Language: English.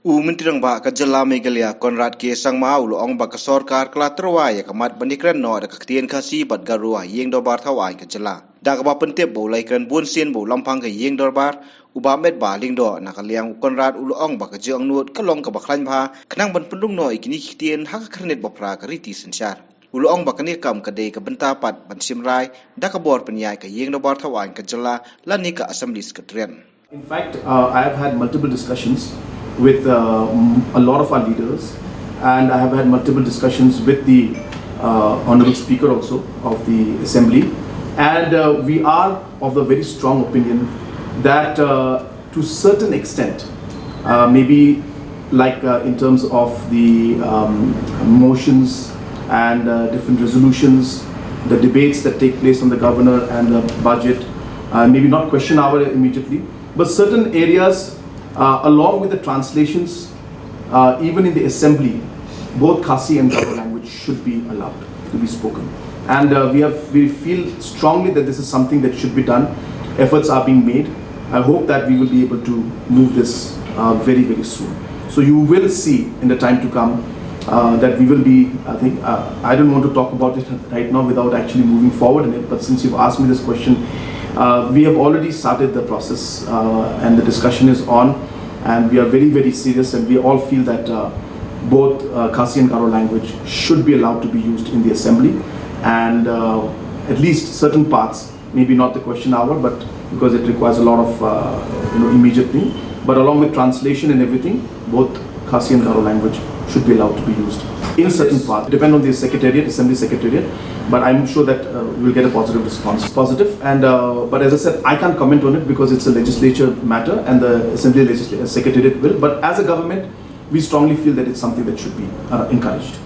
Mentirang ba ka jala Megalia Konrad ke sang mau lo ong ba ka sarkar kala terwa ya kamat bandikran no da kaktian Khasi bat Garo Ïingdorbar thawai ka jala da ka ba pentep bo lai kan bun sin bo lampang ka Ïingdorbar uba met ba lingdo na ka liang Konrad ulo ong ba ka jeng nuot ka long ka ba khlan pha khnang ban pendung no ikini kitien hak khrnet ba pra ka riti sensyar ulo ong ba ka ni kam ka de ka benta pat ban simrai da ka bor penyai ka Ïingdorbar thawai ka jala lani ka Assembly Secretariat. In fact, I have had multiple discussions with a lot of our leaders, and I have had multiple discussions with the Honorable Speaker also of the Assembly, and we are of the very strong opinion that to certain extent, maybe like in terms of the motions and different resolutions, the debates that take place on the governor and the budget, maybe not question hour immediately, but certain areas along with the translations, even in the assembly, both Khasi and Garo language should be allowed to be spoken. And we feel strongly that this is something that should be done. Efforts are being made. I hope that we will be able to move this very, very soon. So you will see in the time to come that we will be, I don't want to talk about it right now without actually moving forward in it, but since you've asked me this question, we have already started the process and the discussion is on, and we are very, very serious, and we all feel that both Khasi and Garo language should be allowed to be used in the assembly, and at least certain parts, maybe not the question hour, but because it requires a lot of immediate thing, but along with translation and everything, both Khasi and Garo language should be allowed to be used in certain parts. Depend on the Secretariat, Assembly Secretariat, but I'm sure that we will get a positive response. It's positive, and but as I said, I can't comment on it because it's a legislature matter, and the Assembly Secretariat will. But as a government, we strongly feel that it's something that should be encouraged.